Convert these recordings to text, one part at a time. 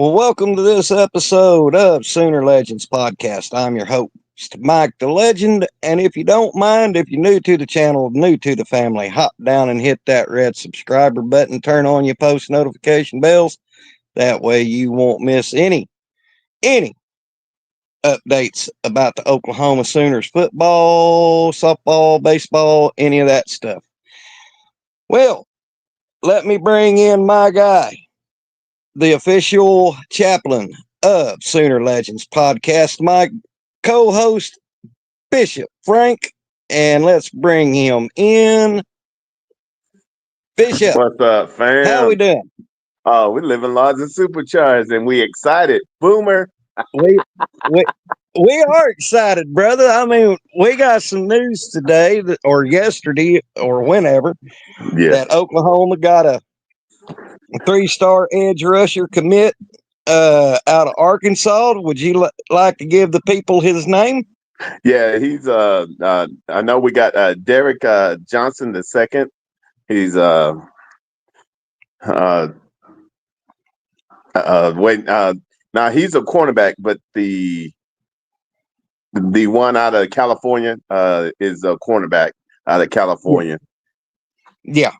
Well, welcome to this episode of Sooner Legends Podcast. I'm your host, Mike the Legend. And if you don't mind, if you're new to the channel, new to the family, hop down and hit that red subscriber button, turn on your post notification bells. That way you won't miss any updates about the Oklahoma Sooners football, softball, baseball, any of that stuff. Well, let me bring in my guy, the official chaplain of Sooner Legends Podcast, my co-host, Bishop Frank, and let's bring him in. Bishop, What's up, how we fam? doing? Oh, we living large and supercharged, and we excited. Boomer. We we we are excited, brother. I mean, we got some news today, or yesterday, or whenever, Yeah. that Oklahoma got a three-star edge rusher commit out of Arkansas. Would you like to give the people his name? Yeah, he's I know we got Derek Johnson the second. He's uh wait now he's a cornerback, but the one out of California is a cornerback out of California. Yeah.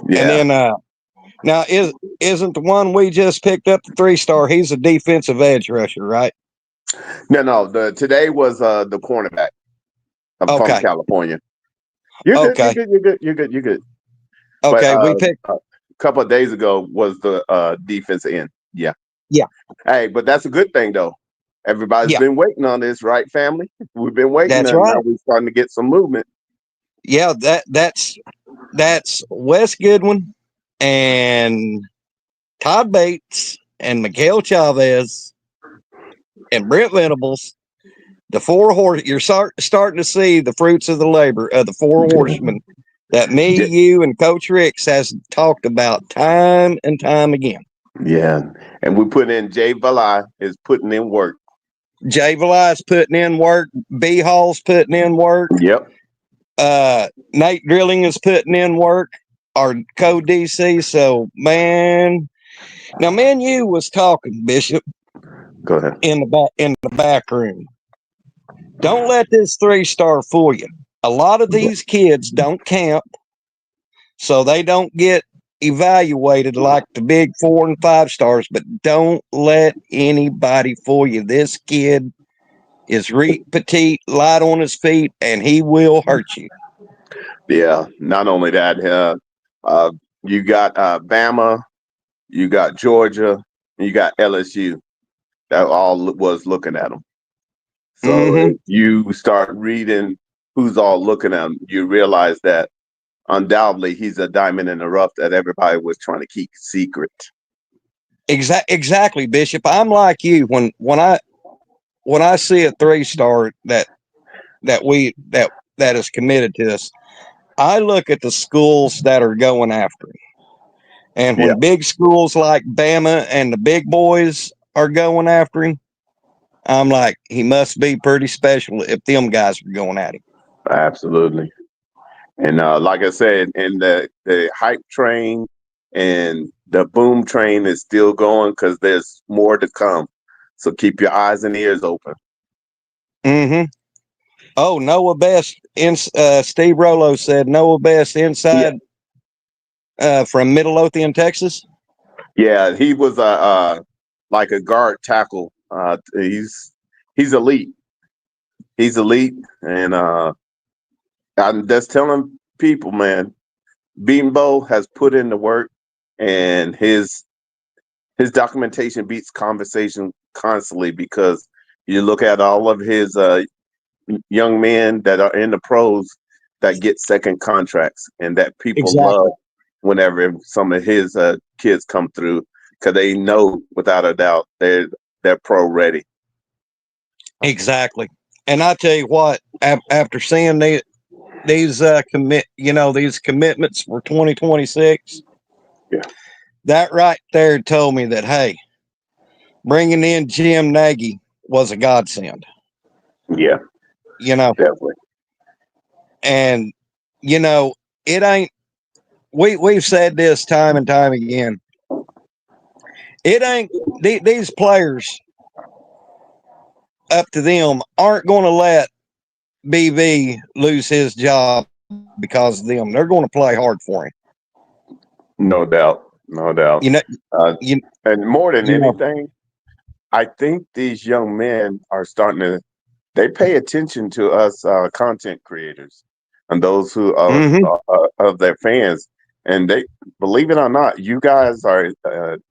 Yeah. And then now isn't the one we just picked up the three-star? He's a defensive edge rusher, right? No, the today was the cornerback from Okay. California. You're good, Okay. you're good. Okay. But We picked. a couple of days ago was the defense end. Yeah. Yeah. Hey, but that's a good thing though. Everybody's Yeah. been waiting on this, right, family? We've been waiting, That's and right. now we're starting to get some movement. Yeah. That's Wes Goodwin and Todd Bates and Miguel Chavez and Brent Venables. The four horse. You're starting to see the fruits of the labor of the four horsemen that me, Yeah. you, and Coach Ricks has talked about time and time again. Yeah, and we put in Jay Valai is putting in work. Jay Valai's putting in work. B Hall's putting in work. Yep. Nate Drilling is putting in work. Our co-DC. So, man, now, man, you was talking, Bishop, Go ahead. in the back room. Don't let this three-star fool you. A lot of these kids don't camp, so they don't get evaluated like the big 4 and 5 stars. But don't let anybody fool you. This kid is petite, light on his feet, and he will hurt you. Yeah. Not only that, you got Bama, you got Georgia, and you got LSU. That all was looking at him. So if you start reading who's all looking at him, you realize that undoubtedly he's a diamond in the rough that everybody was trying to keep secret. Exactly, Bishop. I'm like you. When I see a three-star that is committed to us, I look at the schools that are going after him. And when big schools like Bama and the big boys are going after him, I'm like, he must be pretty special if them guys are going at him. Absolutely. And like I said, and the hype train and the boom train is still going because there's more to come. So keep your eyes and ears open. Mm-hmm. Oh, Noah Best, Steve Rollo said Noah Best inside from Midlothian, Texas. Yeah, he was like a guard tackle. He's elite. He's elite, and I'm just telling people, man, Beanbo has put in the work, and his documentation beats conversation constantly because you look at all of his young men that are in the pros that get second contracts and that people love whenever some of his kids come through because they know without a doubt they're pro ready. Exactly. And I tell you what, after seeing these these commitments for 2026, that right there told me that, hey, bringing in Jim Nagy was a godsend. Yeah, definitely. And it ain't. We've said this time and time again. It ain't these players up to them aren't going to let BV lose his job because of them. They're going to play hard for him. No doubt. No doubt. You know, Uh, you, and more than you know, anything, I think these young men are starting to, they pay attention to us content creators and those who are mm-hmm, of their fans. And they, believe it or not, you guys are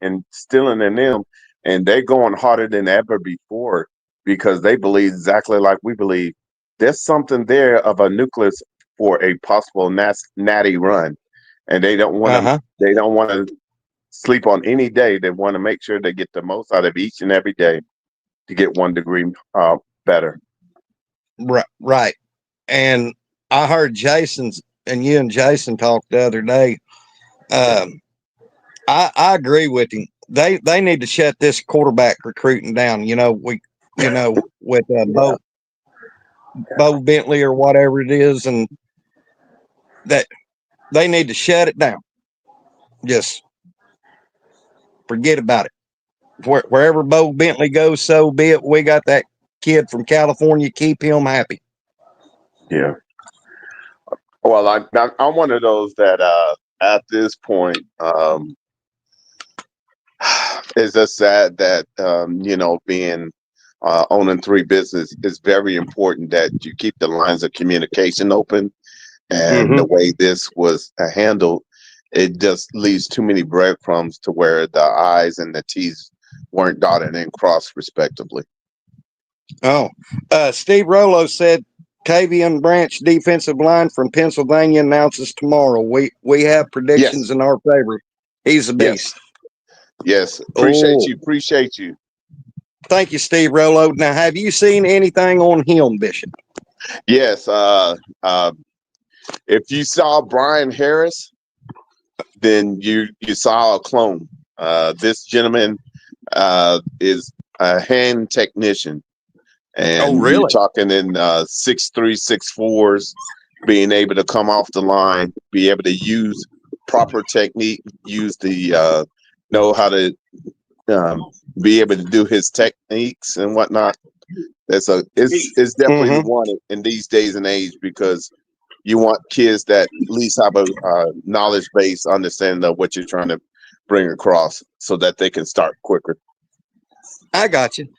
instilling in them, and they're going harder than ever before because they believe exactly like we believe. There's something there of a nucleus for a possible natty run, and they don't want to. uh-huh. They don't want to sleep on any day. They want to make sure they get the most out of each and every day to get 1 degree better. Right. And I heard Jason's and you and Jason talk the other day. Um, I agree with him. They need to shut this quarterback recruiting down. With Bo Bentley or whatever it is, and that they need to shut it down. Just forget about it. Wherever Bo Bentley goes, so be it. We got that kid from California. Keep him happy. Yeah. Well, I'm one of those that at this point, it's just sad that being owning 3 business is very important that you keep the lines of communication open. And the way this was handled, it just leaves too many breadcrumbs to where the I's and the T's weren't dotted and crossed respectively. Oh, Steve Rollo said Tavian Branch defensive line from Pennsylvania announces tomorrow. We have predictions Yes. in our favor. He's a beast. Yes. Appreciate you. Thank you, Steve Rollo. Now, have you seen anything on him, Bishop? Yes. If you saw Brian Harris, then you saw a clone. This gentleman is a hand technician, and really? you're talking in 6'3", 6'4s, being able to come off the line, be able to use proper technique, use the know how to be able to do his techniques and whatnot. It's definitely wanted in these days and age because you want kids that at least have a knowledge base, understanding of what you're trying to bring across so that they can start quicker. I got you.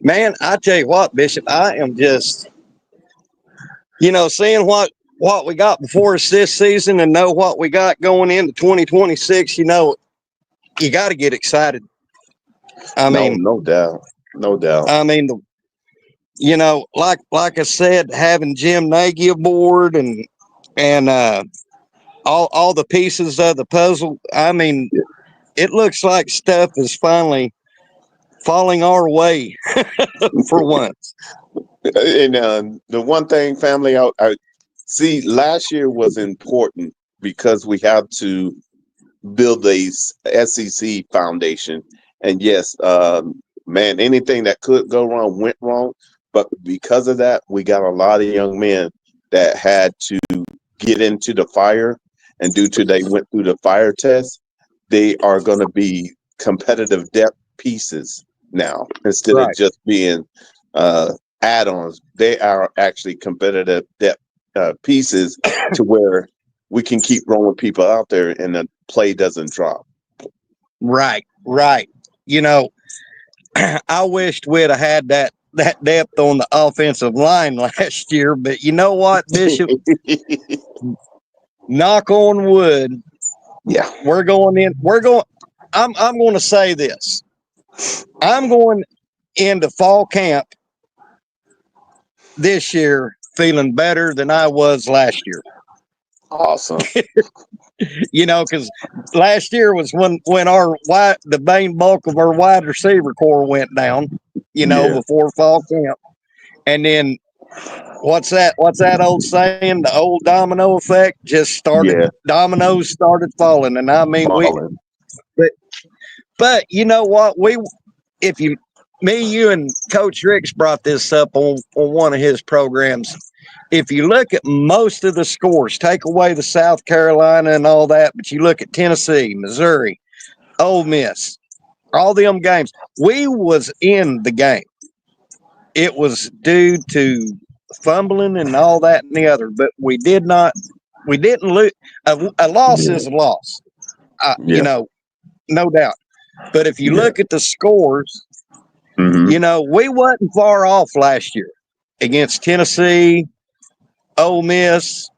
Man, I tell you what, Bishop, I am just, seeing what we got before us this season and know what we got going into 2026, you got to get excited. No doubt. I mean, like I said, having Jim Nagy aboard and all the pieces of the puzzle. I mean, it looks like stuff is finally falling our way for once. And the one thing, family, I see last year was important because we had to build a SEC foundation. And yes, man, anything that could go wrong went wrong. But because of that, we got a lot of young men that had to get into the fire. And due to they went through the fire test, they are going to be competitive depth pieces now instead of just being add-ons. They are actually competitive depth pieces to where we can keep rolling people out there and the play doesn't drop. Right. I wished we'd have had that depth on the offensive line last year, but you know what, Bishop? Knock on wood. Yeah. I'm going to say this. I'm going into fall camp this year feeling better than I was last year. Awesome. Because last year was when the main bulk of our wide receiver core went down, before fall camp. And then what's that old saying? The old domino effect just started. Yeah. Dominoes started falling. And I mean, but you know what? You and Coach Ricks brought this up on one of his programs. If you look at most of the scores, take away the South Carolina and all that, but you look at Tennessee, Missouri, Ole Miss, all them games. We was in the game. It was due to fumbling and all that and the other, but we didn't lose. A loss is a loss, Yeah. no doubt. But if you Yeah. look at the scores, Mhm. we wasn't far off last year against Tennessee, Ole Miss,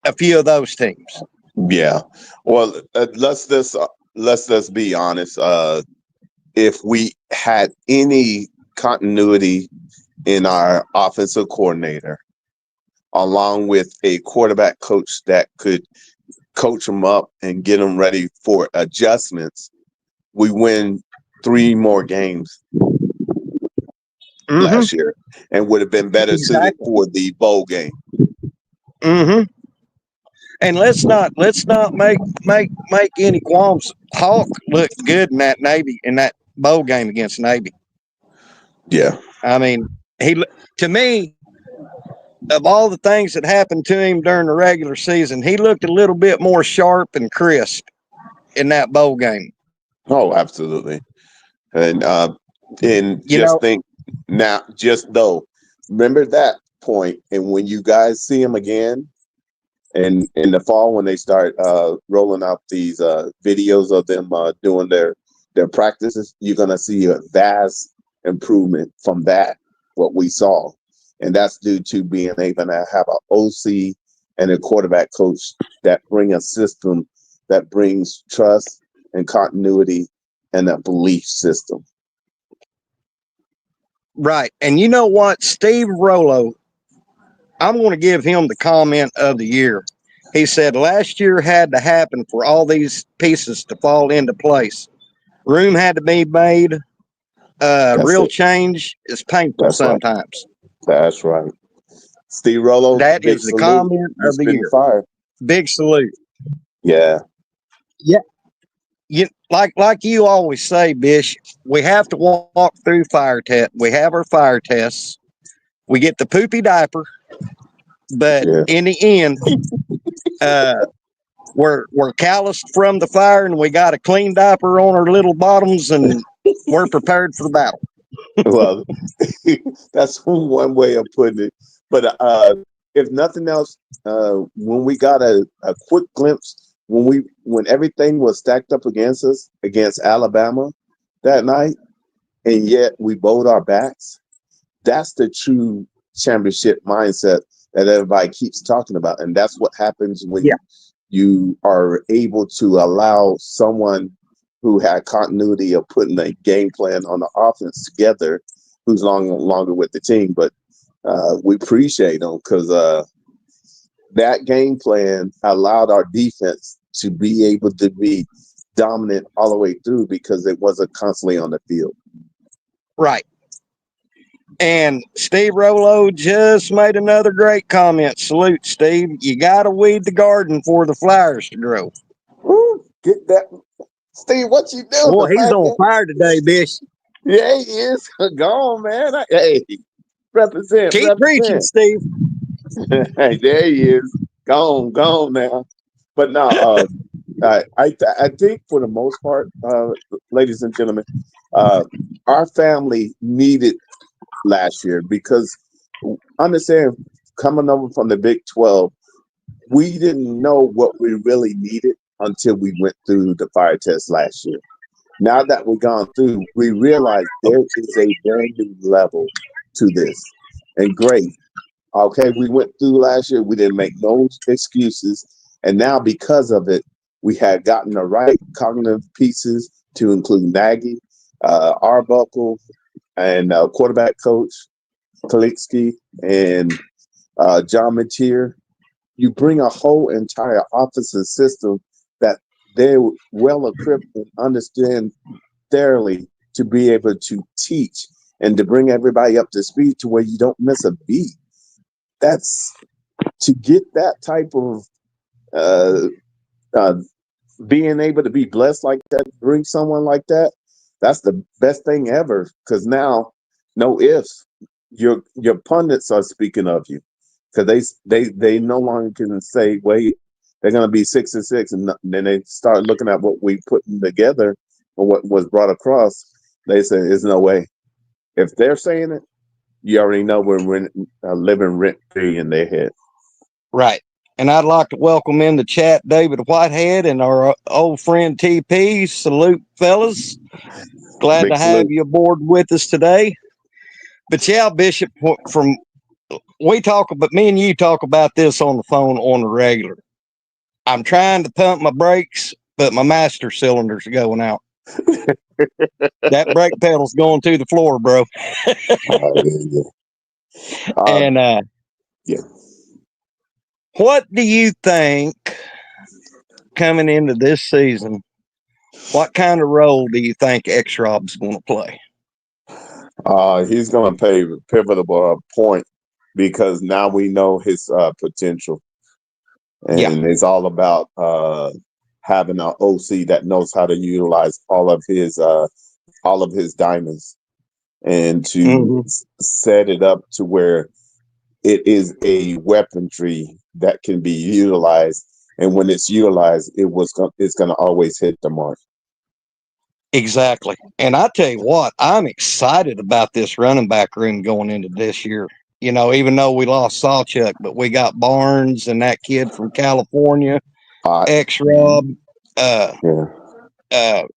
a few of those teams. Yeah. Well, let's be honest. If we had any continuity in our offensive coordinator, along with a quarterback coach that could coach them up and get them ready for adjustments, we win 3 more games Mm-hmm. last year and would have been better suited Exactly. for the bowl game. Mm-hmm. And let's not make any qualms. Hawk looked good in that bowl game against Navy. Yeah. I mean, to me, of all the things that happened to him during the regular season, he looked a little bit more sharp and crisp in that bowl game. Oh, absolutely. And You just know, think now, just though, remember that point, and when you guys see him again, and in the fall when they start rolling out these videos of them doing their practices, you're gonna see a vast improvement from that what we saw, and that's due to being able to have an OC and a quarterback coach that bring a system that brings trust and continuity and a belief system. right. And you know what? Steve Rollo, I'm going to give him the comment of the year. He said last year had to happen for all these pieces to fall into place. Room had to be made. That's Real it. change is painful That's right. sometimes. That's right. Steve Rollo, That big is the salute. comment You of the spitting year. fire. Big salute. Yeah. Yeah. Like you always say, Bish, we have to walk through fire test. We have our fire tests. We get the poopy diaper, but Yeah. in the end, uh, we're calloused from the fire, and we got a clean diaper on our little bottoms, and we're prepared for the battle. Well, that's one way of putting it. But if nothing else, when we got a quick glimpse, when everything was stacked up against us against Alabama that night, and yet we bowed our backs, that's the true championship mindset that everybody keeps talking about. And that's what happens when Yeah. you are able to allow someone who had continuity of putting a game plan on the offense together, who's longer with the team. But we appreciate them because that game plan allowed our defense to be able to be dominant all the way through because it wasn't constantly on the field. Right. And Steve Rollo just made another great comment. Salute, Steve. You got to weed the garden for the flowers to grow. Ooh, get that, Steve. What you Boy, doing, he's on man? fire today, Bish. Yeah, he is. Go on, man. Hey, represent, Keep preaching, represent. Steve. Hey, there he is. Go on now. But no, I think for the most part, ladies and gentlemen, uh, our family needed last year because understand coming over from the Big 12, we didn't know what we really needed until we went through the fire test last year. Now that we've gone through, we realize there is a brand new level to this. And great. Okay, we went through last year. We didn't make no excuses. And now because of it, we had gotten the right cognitive pieces to include Nagy, Arbuckle, and quarterback coach Kalitsky, and John Mateer. You bring a whole entire offensive system that they're well equipped and understand thoroughly to be able to teach and to bring everybody up to speed to where you don't miss a beat. That's to get that type of uh, uh, being able to be blessed like that, bring someone like that. That's the best thing ever. Because now, no ifs. Your pundits are speaking of you because they no longer can say, wait, they're going to be 6-6, and then they start looking at what we putting together, what was brought across, they said, "There's no way." If they're saying it, you already know we're living rent free in their head. Right. And I'd like to welcome in the chat David Whitehead and our old friend TP. Salute, fellas. Glad Big to have salute. you aboard with us today. But yeah, Bishop, me and you talk about this on the phone on the regular. I'm trying to pump my brakes, but my master cylinders are going out. That brake pedal's going to the floor, bro. And yeah. What do you think coming into this season? What kind of role do you think X-Rob's going to play? He's going to play a pivotal point because now we know his potential, and it's all about having an OC that knows how to utilize all of his diamonds and to set it up to where it is a weaponry that can be utilized, and when it's utilized, it's going to always hit the mark. Exactly. And I tell you what, I'm excited about this running back room going into this year. You know, even though we lost Sawchuk, but we got Barnes and that kid from California, X-Rob,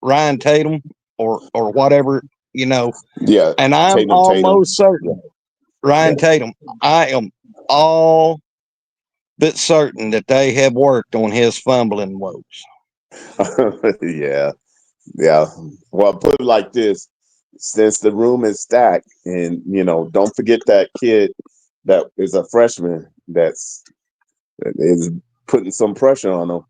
Ryan Tatum or whatever, you know. Yeah. And I'm almost certain, Ryan Tatum, I am all but certain that they have worked on his fumbling woes. Yeah. Yeah. Well, put it like this. Since the room is stacked, and don't forget that kid that is a freshman that is putting some pressure on him.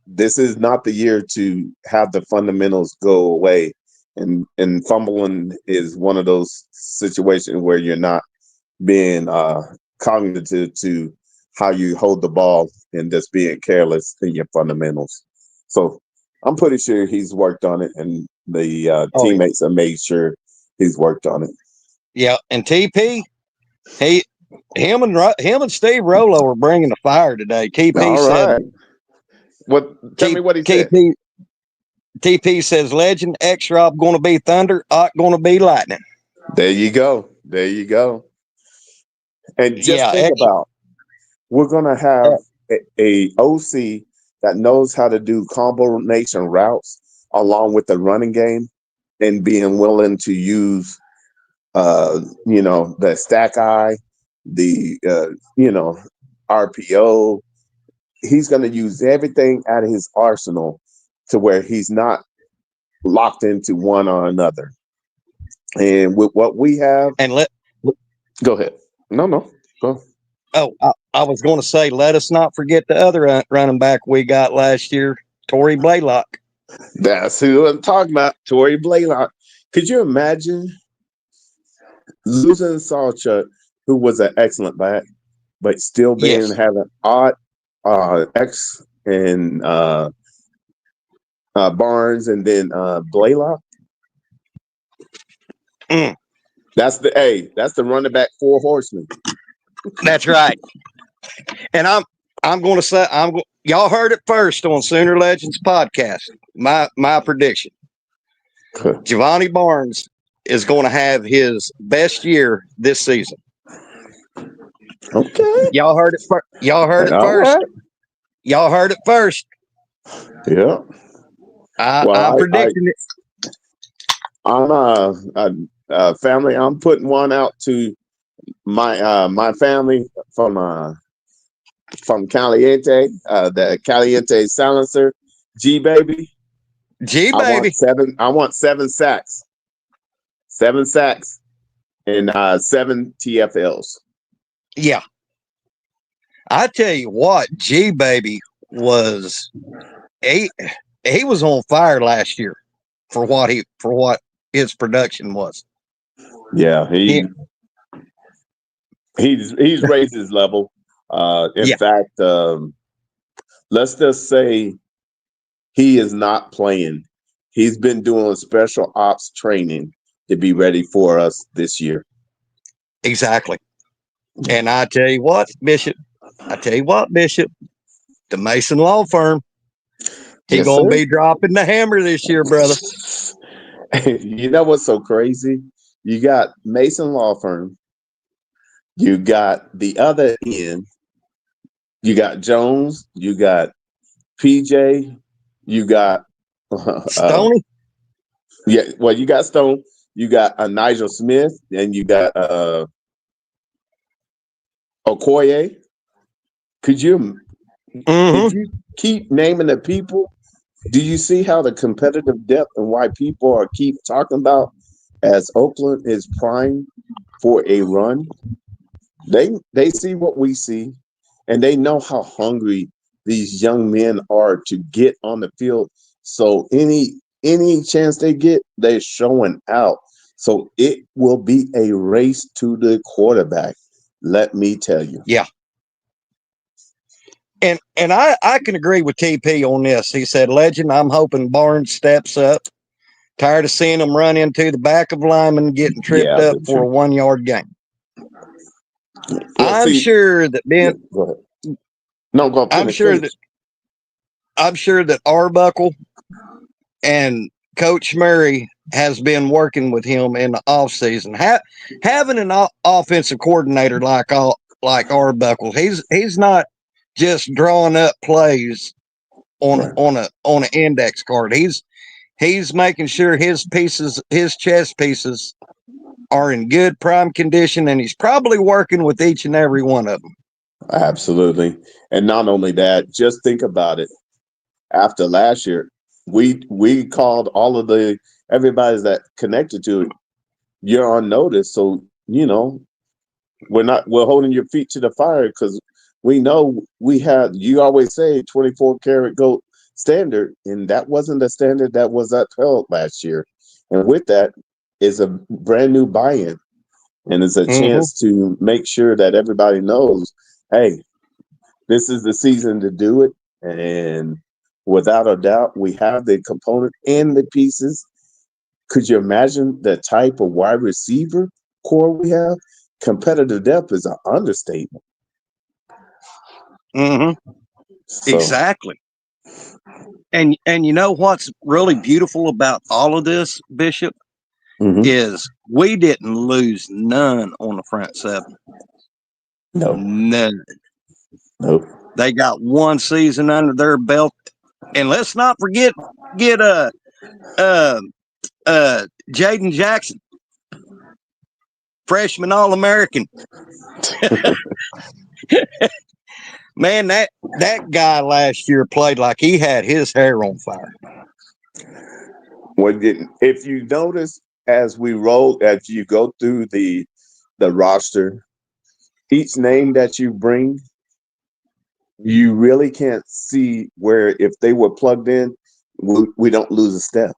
This is not the year to have the fundamentals go away. And fumbling is one of those situations where you're not being cognitive to how you hold the ball and just being careless in your fundamentals. So I'm pretty sure he's worked on it, and the teammates have made sure he's worked on it. Yeah, and TP, him and Steve Rolo are bringing the fire today. TP said, Tell me what he said. TP says, "Legend, X-Rob going to be thunder, Ock going to be lightning." There you go. And just think about, we're going to have a OC that knows how to do combination routes along with the running game, and being willing to use, the stack eye, the, RPO. He's going to use everything out of his arsenal to where he's not locked into one or another. And with what we have, go ahead. No, go. Oh, I was going to say, let us not forget the other running back we got last year, Torrey Blaylock. That's who I'm talking about, Torrey Blaylock. Could you imagine losing Sawchuk, who was an excellent back, but still having odd X and Barnes and then Blaylock? That's the running back 4 horsemen. That's right. And I'm going to say, y'all heard it first on Sooner Legends podcast. My prediction: Giovanni Barnes is going to have his best year this season. Okay. Y'all heard it first. Y'all heard it first. Yeah. I'm predicting it. I'm family. I'm putting one out to my family from Caliente, the Caliente silencer, G baby. I want 7 sacks. 7 sacks and 7 TFLs. Yeah. I tell you what, G baby was he was on fire last year for what his production was. Yeah, he's raised his level. In fact, let's just say he is not playing. He's been doing special ops training to be ready for us this year. Exactly. And I tell you what, Bishop, the Mason Law Firm. He Yes, gonna sir. be dropping the hammer this year, brother. You know what's so crazy? You got Mason Law Firm. You got the other end. You got Jones. You got PJ. You got Stoney. yeah. Well, you got Stone. You got Nigel Smith, and you got Okoye. Could you Mm-hmm. keep naming the people? Do you see how the competitive depth and why people are keep talking about as Oakland is prime for a run? They see what we see, and they know how hungry these young men are to get on the field. So any chance they get, they're showing out. So it will be a race to the quarterback. Let me tell you. Yeah. And I can agree with TP on this. He said, Legend, I'm hoping Barnes steps up. Tired of seeing him run into the back of linemen getting tripped Yeah, up but for a 1 yard gain. well, I'm see, sure that yeah, Ben go ahead. No, go I'm finish. sure Finish. that I'm sure that Arbuckle and Coach Murray has been working with him in the offseason. Having an offensive coordinator like Arbuckle, he's not just drawing up plays on an index card. He's making sure his chess pieces are in good prime condition, and he's probably working with each and every one of them. Absolutely. And not only that, just think about it. After last year, we called all of the everybody that connected to it, you're on notice. So, we're holding your feet to the fire because we know we had, you always say 24 karat gold standard, and that wasn't the standard that was upheld last year. And with that is a brand new buy-in, and it's a Mm-hmm. chance to make sure that everybody knows, hey, this is the season to do it. And without a doubt, we have the component and the pieces. Could you imagine the type of wide receiver core we have? Competitive depth is an understatement. Mm-hmm. So, Exactly. And you know what's really beautiful about all of this, Bishop, mhm. is we didn't lose none on the front seven. No, None. no. They got one season under their belt. And let's not forget get uh Jaden Jackson, freshman All-American. Man, that guy last year played like he had his hair on fire. If you notice as we roll, as you go through the roster, each name that you bring, you really can't see where if they were plugged in, we don't lose a step.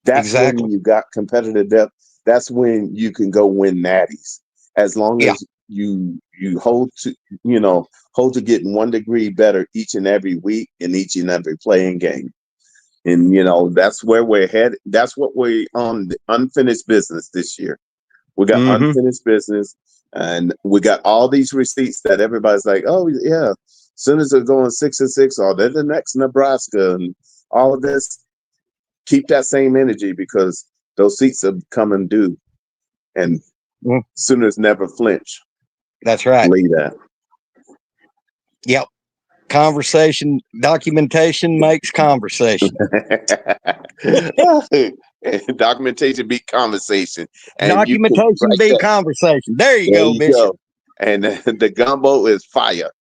That's Exactly. when you got competitive depth. That's when you can go win natties. As long Yeah. as you hold to getting 1 degree better each and every week in each and every playing game. And that's where we're headed. That's what we're on, the unfinished business this year. We got Mm-hmm. unfinished business, and we got all these receipts that everybody's like, oh yeah, soon as they're going 6-6, or they're the next Nebraska, and all of this. Keep that same energy because those seats are coming due, and Sooners never flinch. That's right. Believe that. Yep. Documentation makes conversation. Documentation beat conversation, and you can Documentation write be that. conversation. There you There go, you Bishop. go. And the gumbo is fire.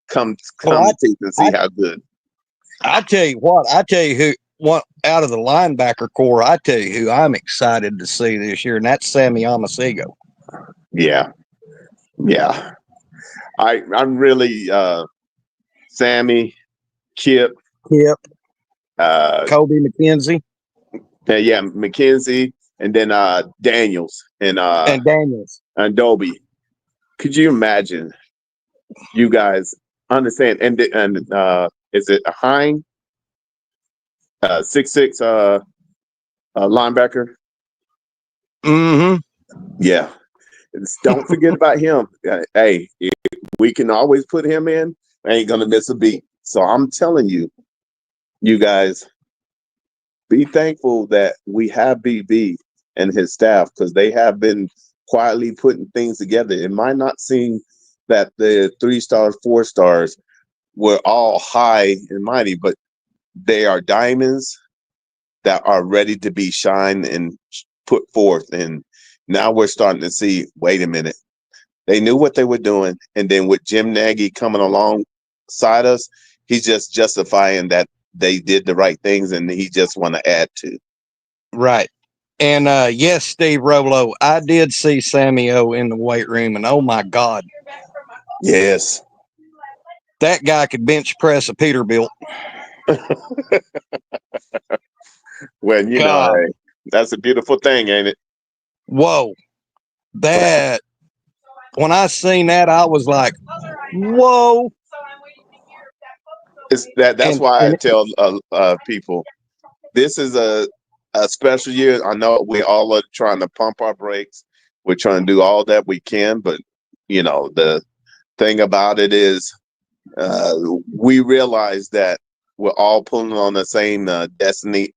Come Well, taste and see how good. I tell you what, what out of the linebacker core, I tell you who I'm excited to see this year, and that's Sammy Amasigo. Yeah. I'm really Sammy, Kip, Kobe McKenzie, McKenzie, and then Daniels and Daniels. and Dobie. Could you imagine? You guys understand? And is it a Hine, 6'6" linebacker? Mm-hmm. Yeah. Don't forget about him. Hey, we can always put him in. I ain't gonna miss a beat. So I'm telling you, You guys be thankful that we have BB and his staff, because they have been quietly putting things together. It might not seem that the 3 stars, 4 stars were all high and mighty, but they are diamonds that are ready to be shined and put forth. And now we're starting to see, wait a minute, they knew what they were doing. And then with Jim Nagy coming alongside us, he's just justifying that they did the right things, and he just want to add to. Right. And yes, Steve Rolo, I did see Sammy O in the weight room, and oh my God, Yes. that guy could bench press a Peterbilt. Well, you know, God. hey, that's a beautiful thing, ain't it? Whoa. That, when I seen that, I was like, whoa. It's that's And, why I and tell people, this is a special year. I know we all are trying to pump our brakes. We're trying to do all that we can, but you know, the thing about it is, we realize that we're all pulling on the same destiny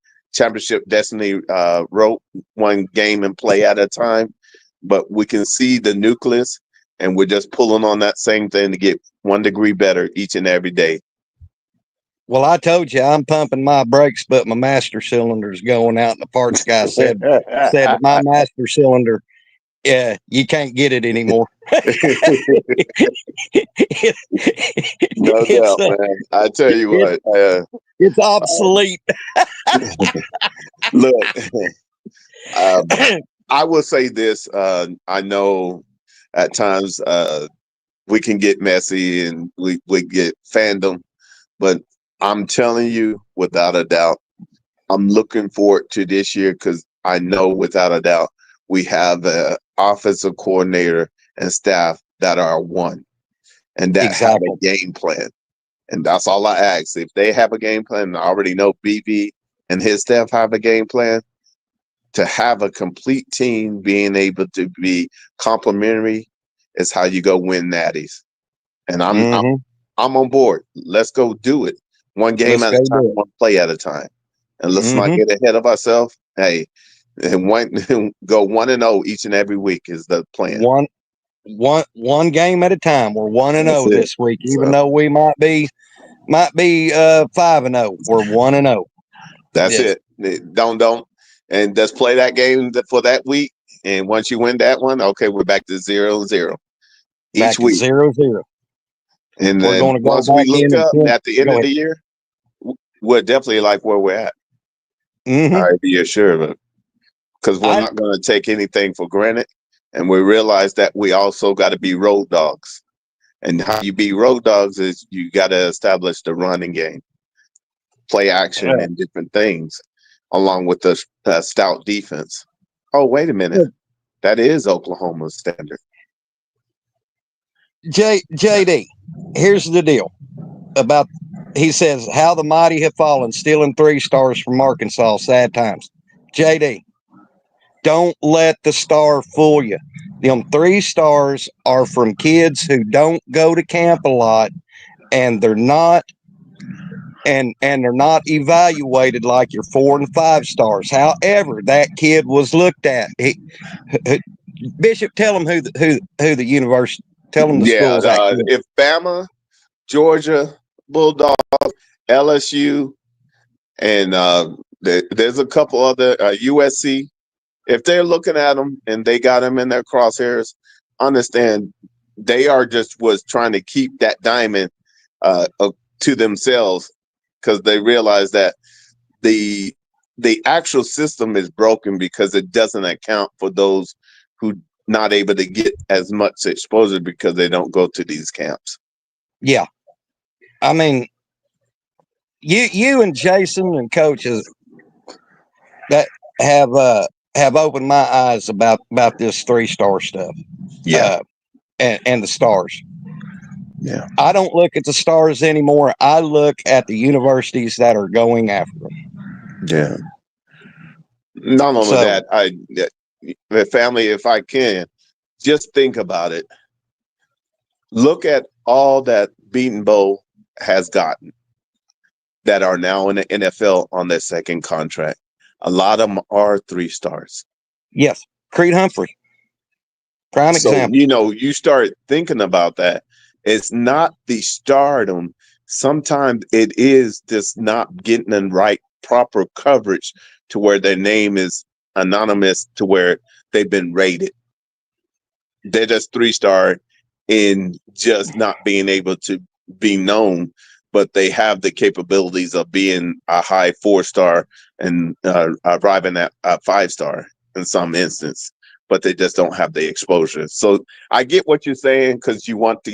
rope, one game and play at a time. But we can see the nucleus, and we're just pulling on that same thing to get 1 degree better each and every day. well, I told you I'm pumping my brakes, but my master cylinder's going out. And the parts guy said that my master cylinder, yeah, you can't get it anymore. No doubt, man. I tell you what, it's obsolete. look, I will say this. I know at times we can get messy and we get fandom, but I'm telling you, without a doubt, I'm looking forward to this year, because I know without a doubt we have an offensive coordinator and staff that are one and that have Exactly. a game plan. And that's all I ask. If they have a game plan, I already know BB and his staff have a game plan. To have a complete team being able to be complementary is how you go win natties. And I'm on board. Let's go do it. One game Let's at go a time, do it. one play at a time. And let's not get ahead of ourselves. Hey, and go 1-0 each and every week is the plan. One game at a time. We're 1-0 this week, even So, though we might be 5-0. We're 1-0. that's it. Don't and just play that game for that week. And once you win that one, okay, we're back to 0-0 Back each to week. 0-0. And We're then going to go once we back look in up and at the end go of ahead. the year, we're definitely like where we're at. Mhm. I be assured of it. Because we're not going to take anything for granted. And we realize that we also got to be road dogs. And how you be road dogs is you got to establish the running game, play action, Yeah. and different things, along with the stout defense. Oh, wait a minute. That is Oklahoma's standard. JD, here's the deal about, he says, how the mighty have fallen, stealing 3 stars from Arkansas, sad times. JD, don't let the star fool you. Them 3 stars are from kids who don't go to camp a lot, and they're not they're not evaluated like your 4 and 5 stars. However, that kid was looked at. Bishop, tell them who the university, tell them the schools. If Bama, Georgia, Bulldogs, LSU, and there's a couple other USC. If they're looking at them and they got them in their crosshairs, understand they are was trying to keep that diamond to themselves, because they realize that the actual system is broken because it doesn't account for those who not able to get as much exposure because they don't go to these camps. Yeah, I mean, you and Jason and coaches that have opened my eyes about this 3-star stuff. Yeah, and the stars. Yeah, I don't look at the stars anymore. I look at the universities that are going after them. Yeah. Not only that, the family, if I can, just think about it. Look at all that Beaton Bowl has gotten. that are now in the NFL on their second contract. A lot of them are 3 stars. Yes. Creed Humphrey, prime So, example. you start thinking about that. It's not the stardom. Sometimes it is just not getting the right proper coverage to where their name is anonymous to where they've been rated. They're just 3 star in just not being able to be known, but they have the capabilities of being a high 4 star and arriving at a 5 star in some instance, but they just don't have the exposure. So I get what you're saying because you want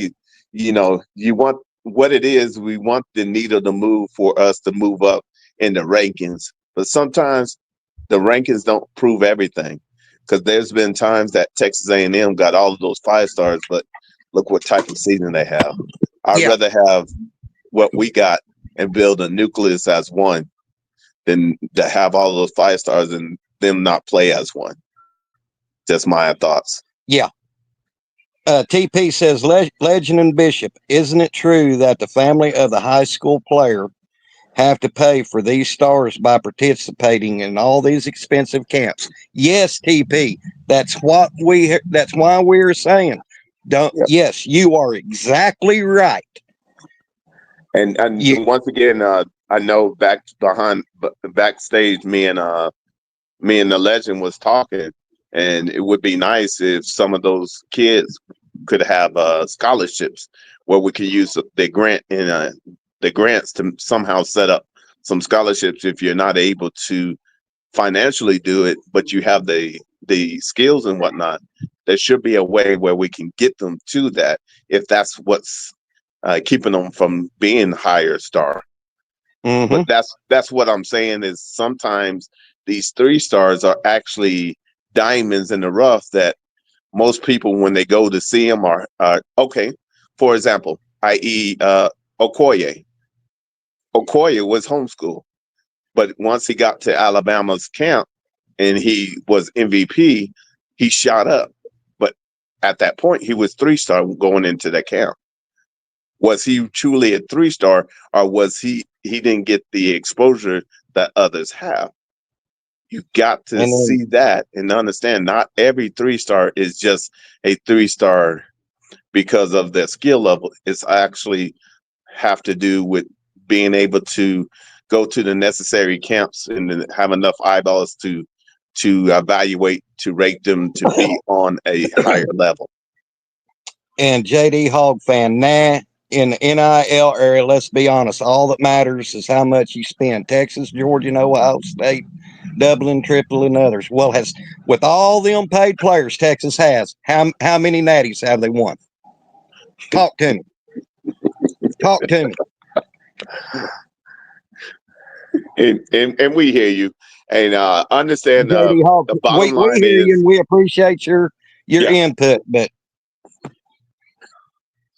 you want what it is. We want the needle to move for us to move up in the rankings, but sometimes the rankings don't prove everything because there's been times that Texas A&M got all of those 5 stars, but look what type of season they have. I'd Yeah. rather have what we got and build a nucleus as one than to have all those 5 stars and them not play as one. Just my thoughts. Yeah. TP says, Legend and Bishop, isn't it true that the family of the high school player have to pay for these stars by participating in all these expensive camps? Yes, TP. That's why we're saying, don't. Yep. Yes, you are exactly right. And once again, I know backstage, me and the Legend was talking, and it would be nice if some of those kids could have scholarships where we could use the grants to somehow set up some scholarships if you're not able to financially do it, but you have the skills and whatnot. There should be a way where we can get them to that if that's what's keeping them from being higher star. Mm-hmm. But that's what I'm saying is sometimes these 3 stars are actually diamonds in the rough that most people, when they go to see them, are okay. For example, i.e. Okoye. Okoye was homeschooled, but once he got to Alabama's camp and he was MVP, he shot up. But at that point, he was 3 star going into that camp. Was he truly a 3 star, or was he didn't get the exposure that others have? You got to see that and understand not every 3 star is just a 3 star because of their skill level. It's actually have to do with being able to go to the necessary camps and have enough eyeballs to evaluate, to rate them to be on a higher level. And JD Hog fan, in the NIL area, let's be honest, all that matters is how much you spend. Texas, Georgia, and Ohio State, doubling, tripling, others. Well, with all them paid players Texas has, how many natties have they won? Talk to me. Talk to me. And we hear you, and understand JD Hog, the bottom we line hear is you and we appreciate your input, but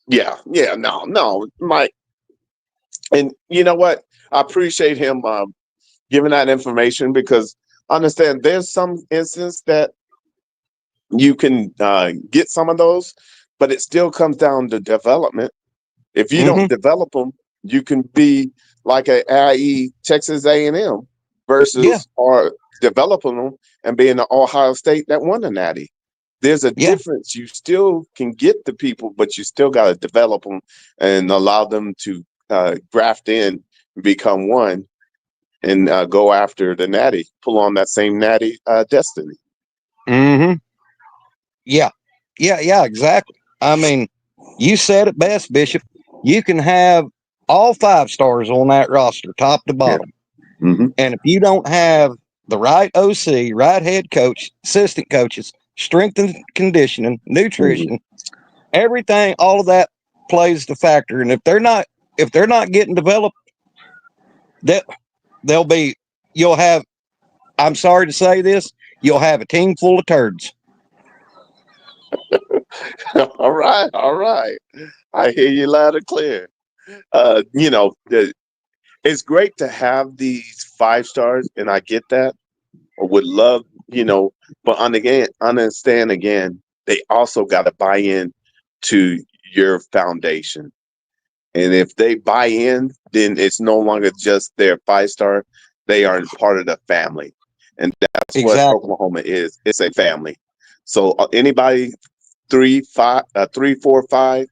no, Mike. And you know what? I appreciate him giving that information because understand there's some instance that you can get some of those, but it still comes down to development. If you don't develop them, you can be like a IE Texas A&M versus or developing them and being an Ohio State that won a natty. There's a difference. You still can get the people, but you still got to develop them and allow them to graft in, become one, and go after the natty, pull on that same natty destiny. Mm-hmm. Yeah, exactly. I mean, you said it best, Bishop. You can have all 5 stars on that roster, top to bottom. Yeah. Mm-hmm. And if you don't have the right OC, right head coach, assistant coaches, strength and conditioning, nutrition, everything, all of that plays the factor. And if they're not getting developed, you'll have, I'm sorry to say this, you'll have a team full of turds. All right. I hear you loud and clear. It's great to have these 5 stars, and I get that. I would love, but understand again, they also got to buy in to your foundation. And if they buy in, then it's no longer just their 5-star. They are part of the family. And that's what Exactly. Oklahoma is. It's a family. So anybody 3, 4, 5,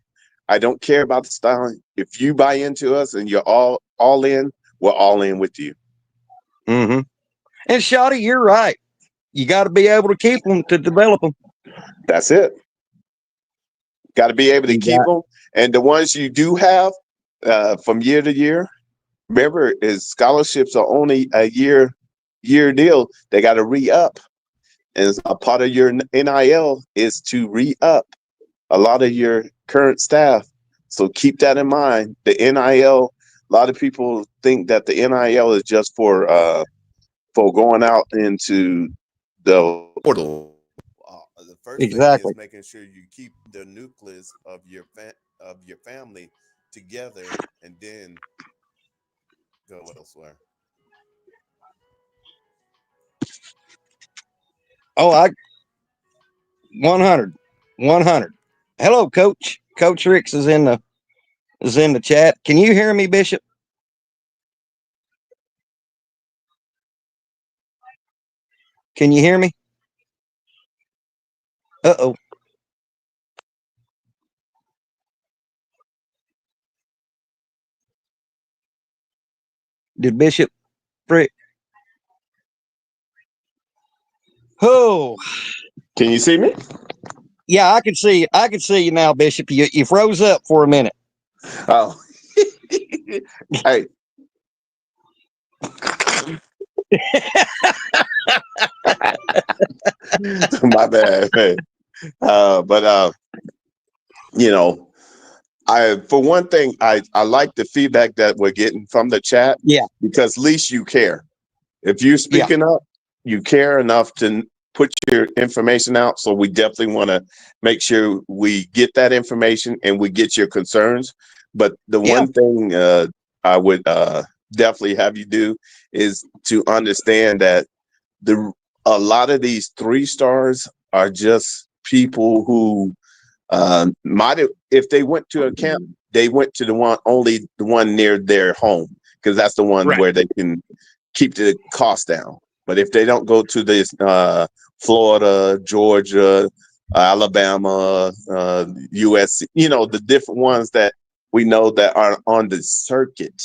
I don't care about the styling. If you buy into us and you're all in, we're all in with you. Mm-hmm. And Shotty, you're right. You got to be able to keep them to develop them. That's it. Got to be able to You keep got them. And the ones you do have from year to year, remember, is scholarships are only a year deal. They got to re-up. And a part of your NIL is to re-up a lot of your current staff. So keep that in mind. The NIL, a lot of people think that the NIL is just for going out into the portal. The first thing exactly. is making sure you keep the nucleus of your family together, and then go elsewhere. Oh, I 100, 100. Hello, Coach. Coach Ricks is in the chat. Can you hear me, Bishop? Can you hear me? Uh-oh. Did Bishop frick? Oh, Can you see me? yeah, I can see you. I can see you now, Bishop. You froze up for a minute. Oh, hey. My bad, man. But you know, I for one thing, I like the feedback that we're getting from the chat Yeah, because at least you care. If you're yeah. speaking up, you care enough to put your information out. So we definitely want to make sure we get that information and we get your concerns. But the Yeah. one thing I would definitely have you do is to understand that the a lot of these 3 stars are just people who might have, if they went to a camp, they went to the one near their home because that's the one Right. where they can keep the cost down. But if they don't go to this Florida, Georgia, Alabama, USC, the different ones that we know that are on the circuit,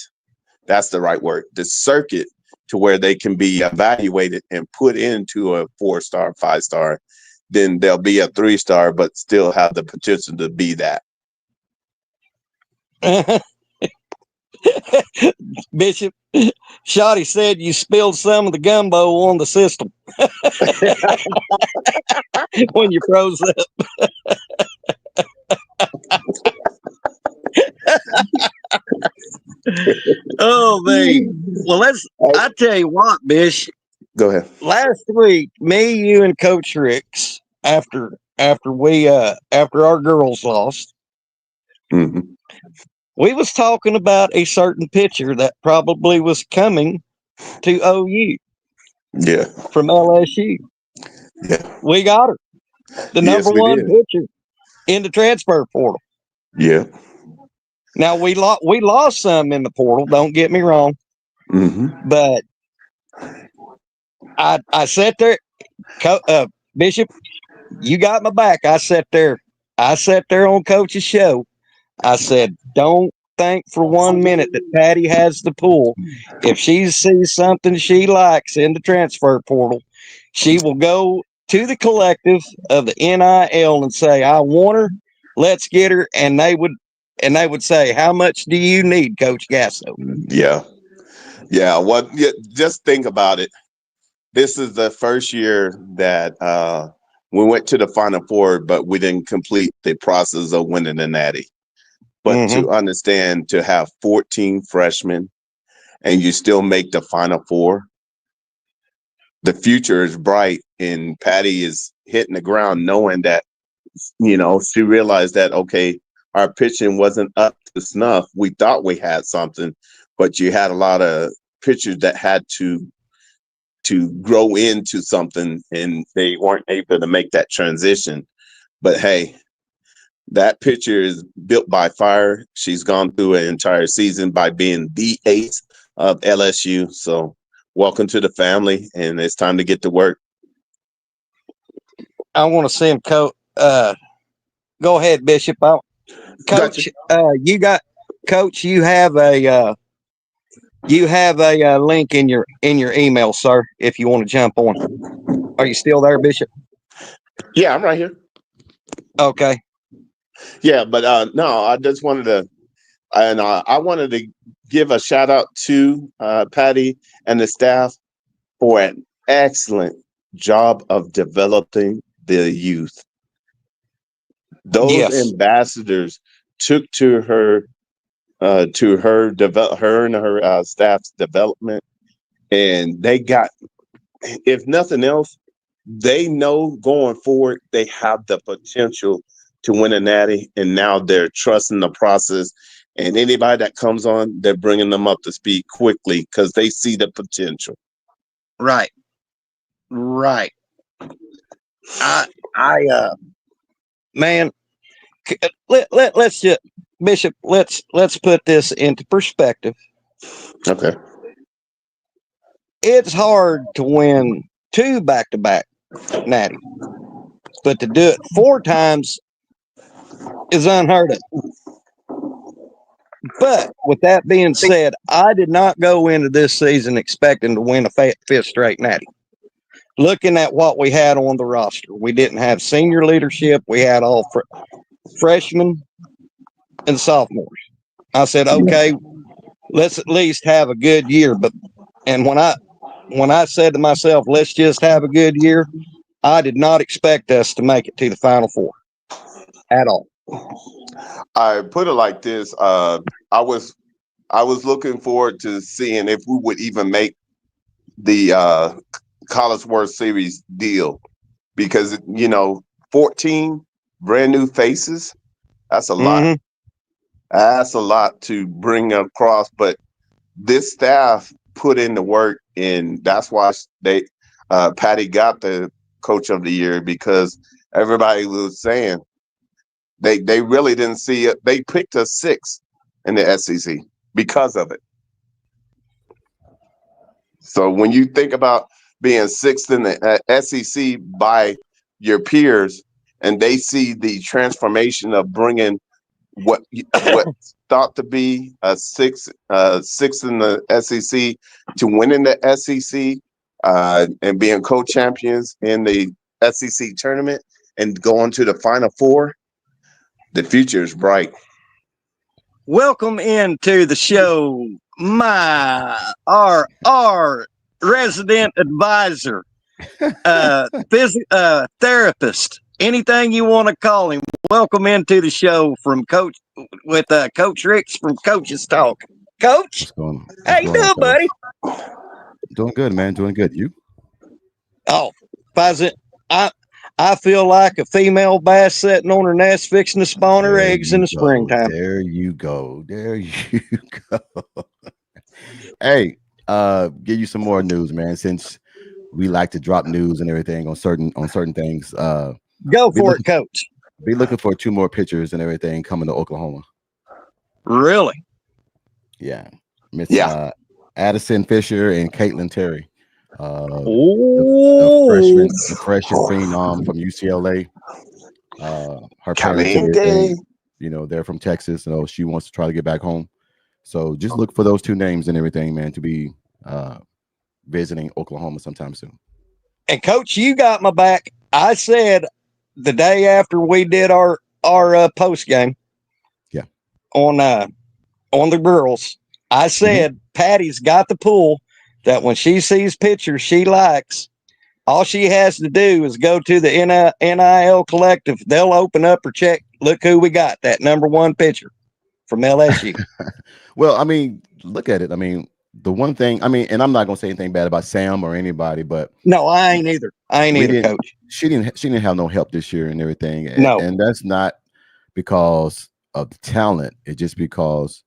that's the right word, the circuit, to where they can be evaluated and put into a 4-star, 5-star, then they'll be a 3-star, but still have the potential to be that. Bishop, Shotty said you spilled some of the gumbo on the system when you froze up. Oh man. Well, I tell you what, Bish. Go ahead. Last week, me, you, and Coach Ricks, after our girls lost, Mm-hmm. we was talking about a certain pitcher that probably was coming to OU Yeah. from LSU. Yeah. We got her, the Yes, number we one did. pitcher in the transfer portal. Yeah. Now we lost some in the portal. Don't get me wrong, Mm-hmm. but I sat there, Bishop. You got my back. I sat there. I sat there on Coach's show. I said, don't think for 1 minute that Patty has the pull. If she sees something she likes in the transfer portal, she will go to the collective of the NIL and say, I want her. Let's get her. And they would say, how much do you need, Coach Gasso? Yeah. Yeah. Just think about it. This is the first year that we went to the Final Four, but we didn't complete the process of winning the Natty. But Mm-hmm. to understand, to have 14 freshmen and you still make the Final Four, the future is bright. And Patty is hitting the ground knowing that, she realized that, okay, our pitching wasn't up to snuff. We thought we had something, but you had a lot of pitchers that had to grow into something and they weren't able to make that transition. But hey, That picture is built by fire. She's gone through an entire season by being the ace of LSU. So welcome to the family, and it's time to get to work. I want to send Coach. Go ahead, Bishop. Coach, you got Coach. You have a link in your email, sir. If you want to jump on, are you still there, Bishop? Yeah, I'm right here. Okay. Yeah, but no, I just wanted to, and I wanted to give a shout out to Patty and the staff for an excellent job of developing the youth. Those ambassadors took to her and her staff's development, and they got, if nothing else, they know going forward they have the potential to win a natty, and now they're trusting the process. And anybody that comes on, they're bringing them up to speed quickly because they see the potential. Right. Man, let's just, Bishop, let's put this into perspective. Okay. It's hard to win 2 back-to-back natty, but to do it 4 times is unheard of. But with that being said, I did not go into this season expecting to win a 5th straight natty. Looking at what we had on the roster, we didn't have senior leadership. We had all freshmen and sophomores. I said, okay, let's at least have a good year. And when I said to myself, let's just have a good year, I did not expect us to make it to the Final Four at all. I put it like this: I was looking forward to seeing if we would even make the College World Series deal, because 14 brand new faces, that's a lot. That's a lot to bring across, but this staff put in the work, and that's why Patty got the Coach of the Year, because everybody was saying they really didn't see it. They picked a 6 in the SEC because of it. So when you think about being 6th in the SEC by your peers, and they see the transformation of bringing what thought to be a 6th in the SEC to winning the SEC and being co-champions in the SEC tournament and going to the Final Four, the future is bright. Welcome into the show, our resident advisor, therapist, anything you want to call him. Welcome into the show from Coach Ricks from Coach's Talk. Coach, how you doing, buddy? Doing good, man. Doing good. You? Oh, I feel like a female bass sitting on her nest fixing to spawn her eggs in the springtime. There you go. There you go. Hey, give you some more news, man. Since we like to drop news and everything on certain things. Go for it, Coach. Be looking for 2 more pitchers and everything coming to Oklahoma. Really? Yeah. Addison Fisher and Caitlin Terry. The freshman phenom from UCLA. Her parents, they're from Texas, so she wants to try to get back home. So just look for those 2 names and everything, man, to be visiting Oklahoma sometime soon. And Coach, you got my back. I said the day after we did our post game, on the girls, I said Patty's got the pull that when she sees pictures she likes, all she has to do is go to the NIL collective. They'll open up her check. Look who we got, that number 1 pitcher from LSU. Well, I mean, look at it. I mean, the one thing, and I'm not gonna say anything bad about Sam or anybody, but no, I ain't either. Coach. She didn't have no help this year and everything. No, and that's not because of the talent. It's just because,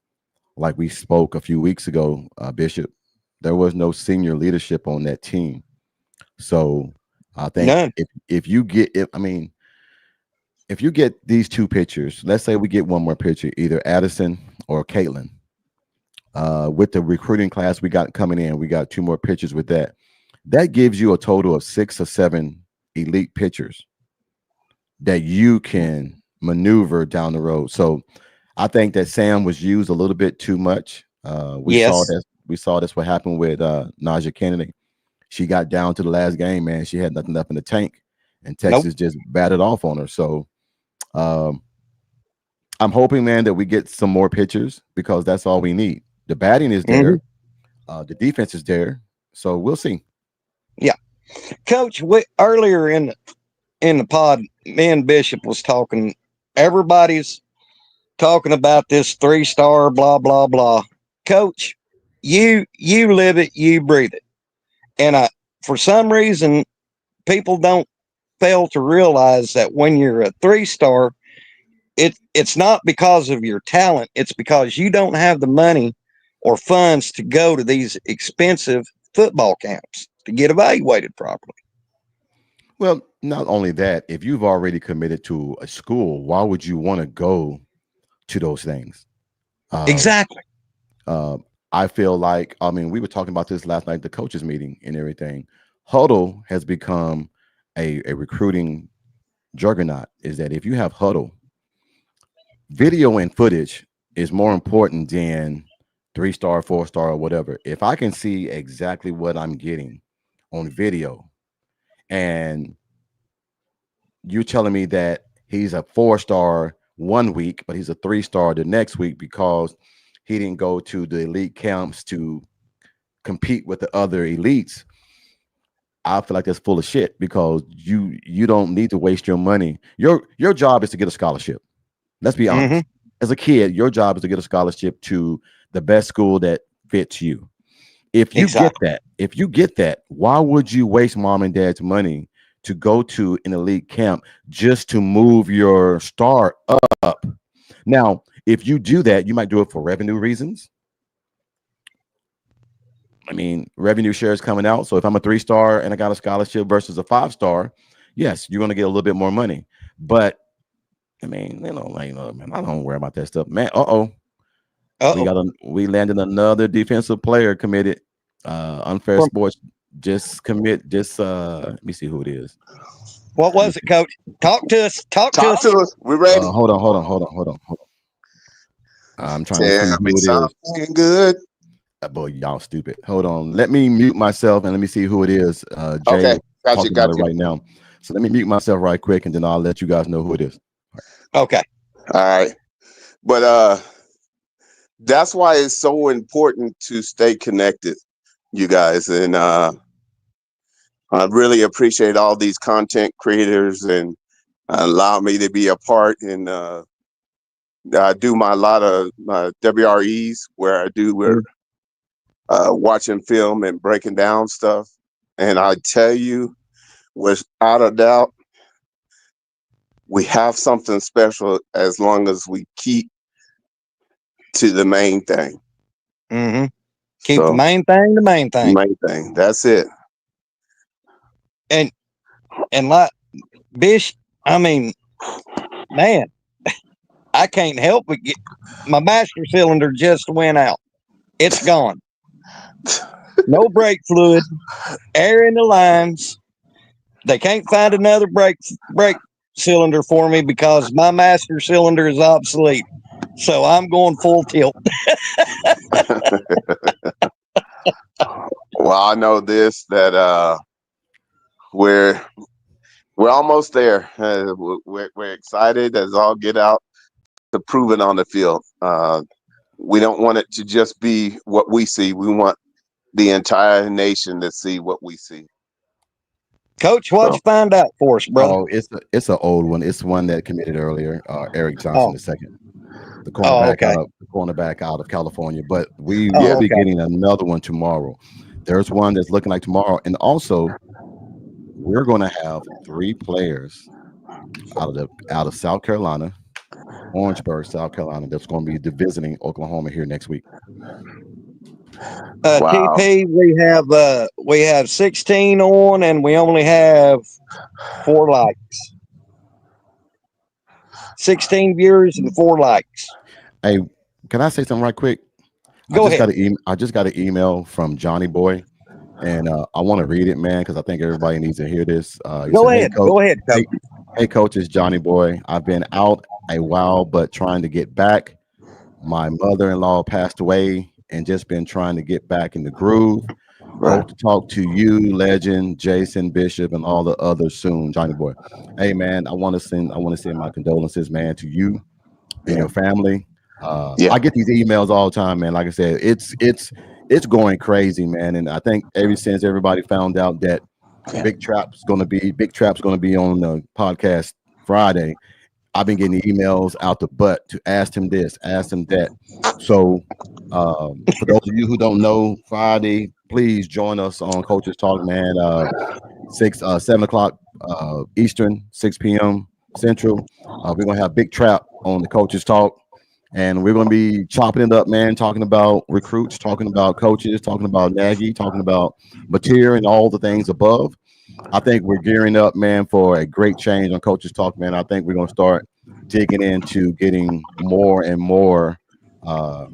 like we spoke a few weeks ago, Bishop, there was no senior leadership on that team. So I think if if you get these two pictures, let's say we get one more picture, either Addison or Caitlin. With the recruiting class we got coming in, we got two more pictures with that. That gives you a total of 6 or 7 elite pitchers that you can maneuver down the road. So I think that Sam was used a little bit too much. We saw this what happened with Naja Kennedy. She got down to the last game, man. She had nothing left in the tank, and Texas just batted off on her. So I'm hoping, man, that we get some more pitchers because that's all we need. The batting is there, the defense is there, so we'll see. Yeah, Coach. Earlier in the pod, me and Bishop was talking. Everybody's talking about this 3-star, blah blah blah. Coach, you live it, you breathe it, and for some reason, people don't fail to realize that when you're a 3-star, it's not because of your talent; it's because you don't have the money or funds to go to these expensive football camps to get evaluated properly. Well, not only that, if you've already committed to a school, why would you want to go to those things? Exactly. I feel like, I mean, we were talking about this last night, the coaches meeting and everything. Huddle has become a recruiting juggernaut. Is that if you have Huddle, video and footage is more important than 3-star, 4-star, or whatever. If I can see exactly what I'm getting on video, and you're telling me that he's a 4-star one week, but he's a 3-star the next week because he didn't go to the elite camps to compete with the other elites, I feel like that's full of shit because you don't need to waste your money. Your job is to get a scholarship. Let's be honest. As a kid, your job is to get a scholarship to the best school that fits you. If you get that, why would you waste mom and dad's money to go to an elite camp just to move your star up? Now, if you do that, you might do it for revenue reasons. I mean, revenue share is coming out. So if I'm a 3-star and I got a scholarship versus a 5-star, yes, you're going to get a little bit more money. But I mean, man, I don't worry about that stuff, man. We landed another defensive player committed. Unfair Sports just let me see who it is. What was it, Coach? Talk to us. Talk to us. We're ready. Hold on. I'm trying to see who it is. Good. Boy, y'all stupid. Hold on. Let me mute myself and let me see who it is. Jay, okay, got you right now. So let me mute myself right quick, and then I'll let you guys know who it is. Okay. All right. But that's why it's so important to stay connected, you guys. And I really appreciate all these content creators and allow me to be a part. And I do a lot of WREs where we're watching film and breaking down stuff. And I tell you, without a doubt, we have something special as long as we keep to the main thing. Keep the main thing the main thing. Main thing. That's it. And like Bish, I mean, man, I can't help but get my master cylinder just went out. It's gone. No brake fluid, air in the lines. They can't find another brake cylinder for me because my master cylinder is obsolete. So I'm going full tilt. Well, I know this, that we're almost there. We're excited as all get out to prove it on the field. We don't want it to just be what we see. We want the entire nation to see what we see. Coach, what'd you find out for us, brother? Oh, it's an old one. It's one that committed earlier. Eric Johnson II, the cornerback out of California. But we will be getting another one tomorrow. There's one that's looking like tomorrow, and also we're going to have 3 players out of South Carolina, Orangeburg, South Carolina, that's going to be visiting Oklahoma here next week. Wow. TP, we have 16 on, and we only have 4 likes. 16 viewers and 4 likes. Hey, can I say something right quick? Go ahead. I just got an email from Johnny Boy, and I want to read it, man, because I think everybody needs to hear this. Go ahead, Coach. Hey, Coach, it's Johnny Boy. I've been out a while, but trying to get back. My mother-in-law passed away, and just been trying to get back in the groove. Hope to talk to you, Legend, Jason, Bishop, and all the others soon, Johnny Boy. Hey, man, I want to send my condolences, man, to you and your family. I get these emails all the time, man. Like I said, it's going crazy, man. And I think ever since everybody found out that Big Trap's going to be on the podcast Friday, I've been getting the emails out the butt to ask him this, ask him that. So for those of you who don't know, Friday, please join us on Coaches Talk, man. 7 o'clock Eastern, 6 p.m. Central. We're gonna have Big Trap on the Coaches Talk, and we're gonna be chopping it up, man. Talking about recruits, talking about coaches, talking about Nagy, talking about material and all the things above. I think we're gearing up, man, for a great change on Coaches Talk, man. I think we're gonna start digging into getting more and more. I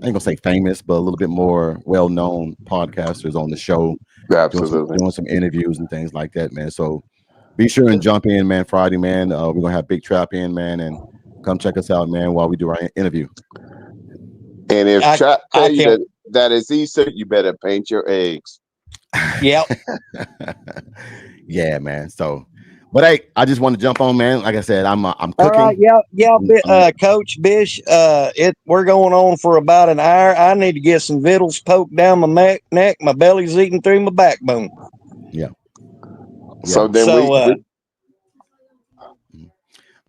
ain't gonna say famous, but a little bit more well-known podcasters on the show. Absolutely. Doing some interviews and things like that, man. So be sure and jump in, man. Friday, man. We're gonna have Big Trap in, man, and come check us out, man, while we do our interview. And if Trap tell you that it's Easter, you better paint your eggs. Yep. Yeah, man. So, but hey, I just want to jump on, man. Like I said, I'm cooking. All right, Coach Bish. We're going on for about an hour. I need to get some vittles poked down my neck. My belly's eating through my backbone. Yeah. So then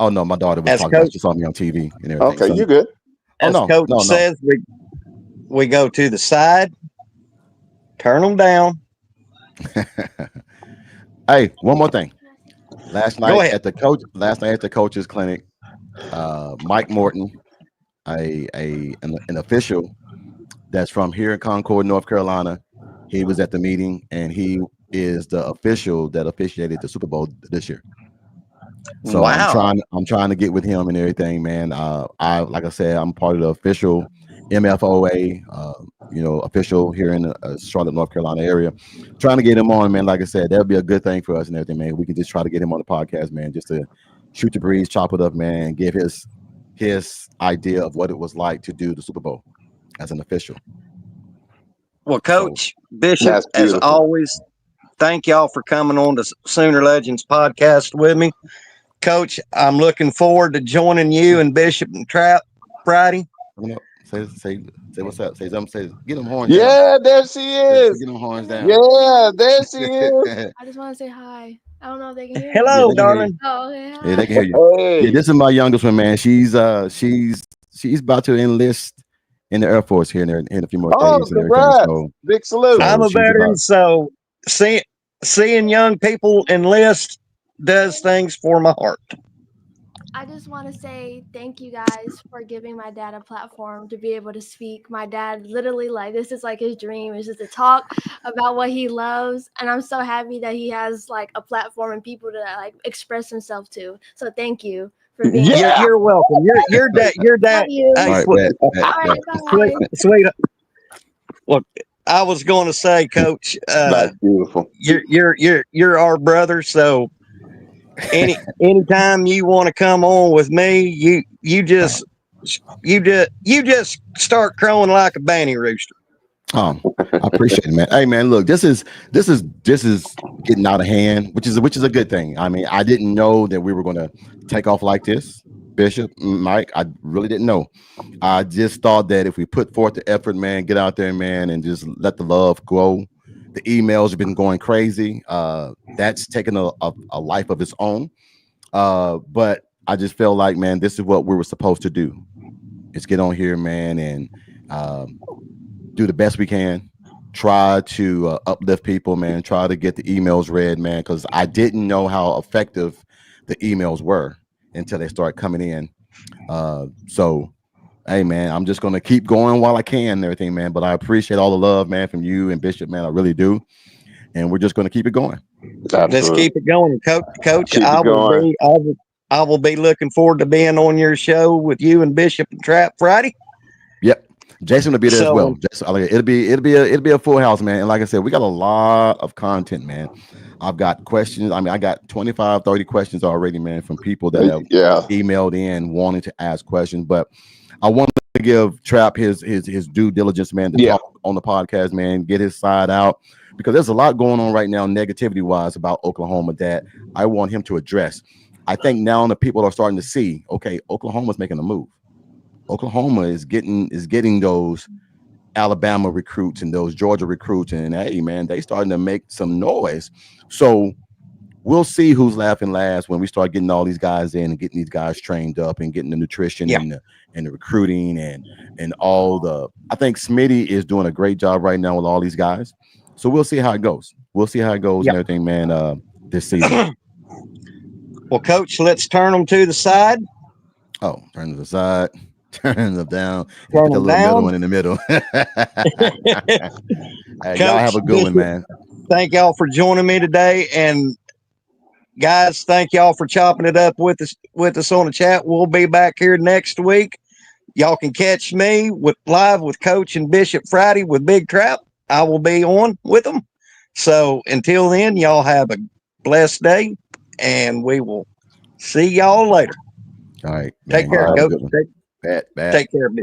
oh no, my daughter was talking about, she saw me on TV and everything. Okay, you're good. As Coach says, we go to the side, turn them down. Hey, one more thing. Last night at the coach's clinic, Mike Morton, an official that's from here in Concord, North Carolina, he was at the meeting, and he is the official that officiated the Super Bowl this year. So I'm trying to get with him and everything, man. Like I said, I'm part of the official MFOA, official here in the Charlotte, North Carolina area. Trying to get him on, man. Like I said, that'll be a good thing for us and everything, man. We can just try to get him on the podcast, man, just to shoot the breeze, chop it up, man, and give his idea of what it was like to do the Super Bowl as an official. Well, Coach Bishop, as always, thank y'all for coming on to Sooner Legends podcast with me. Coach, I'm looking forward to joining you and Bishop and Trap Friday. Say what's up. Say something. Say get them horns down. Yeah, there she is. Get them horns down. Yeah, there she is. I just want to say hi. I don't know if they can hear Hello, darling. Oh, okay. Hi. Yeah, they can hear you. Hey. Yeah, this is my youngest one, man. She's about to enlist in the Air Force here in a few more days. Congrats. So, big salute. I'm a veteran, so seeing young people enlist does things for my heart. I just want to say thank you guys for giving my dad a platform to be able to speak. My dad literally, this is like his dream, is just to talk about what he loves. And I'm so happy that he has like a platform and people to like express himself to. So thank you for being here. You're welcome. Your dad. Sweet. Look, I was going to say, Coach, that's beautiful. You're our brother, so anytime you want to come on with me, you just start crowing like a banty rooster. I appreciate it, man. Hey, man, look, this is getting out of hand, which is a good thing. I mean, I didn't know that we were going to take off like this, Bishop, Mike. I really didn't know. I just thought that if we put forth the effort, man, get out there, man, and just let the love grow. The emails have been going crazy. That's taken a life of its own. But I just feel like, man, this is what we were supposed to do. Is get on here, man, and do the best we can. Try to uplift people, man. Try to get the emails read, man, because I didn't know how effective the emails were until they start coming in. So, hey, man, I'm just going to keep going while I can and everything, man. But I appreciate all the love, man, from you and Bishop, man. I really do. And we're just going to keep it going. Absolutely. Let's keep it going, Coach. I I will be looking forward to being on your show with you and Bishop and Trap Friday. Yep. Jason will be there as well. Jason, it'll be a full house, man. And like I said, we got a lot of content, man. I've got questions. I mean, I got 25, 30 questions already, man, from people that have emailed in wanting to ask questions. But I want to give Trap his due diligence, man, to talk on the podcast, man, get his side out, because there's a lot going on right now, negativity wise, about Oklahoma that I want him to address. I think now the people are starting to see, okay, Oklahoma's making a move. Oklahoma is getting those Alabama recruits and those Georgia recruits, and hey, man, they starting to make some noise. So we'll see who's laughing last when we start getting all these guys in and getting these guys trained up and getting the nutrition and the recruiting and all the. I think Smitty is doing a great job right now with all these guys. So we'll see how it goes. We'll see how it goes and everything, man. This season. Well, Coach, let's turn them to the side. Oh, turn to the side. Turn them down. Turn Put the them little down. middle one in the middle. Hey, y'all have a good one, man. Thank y'all for joining me today, and guys, thank y'all for chopping it up with us on the chat. We'll be back here next week. Y'all can catch me live with Coach and Bishop Friday with Big Trap. I will be on with them. So until then, y'all have a blessed day, and we will see y'all later. All right. Take care, Coach. Take care of me.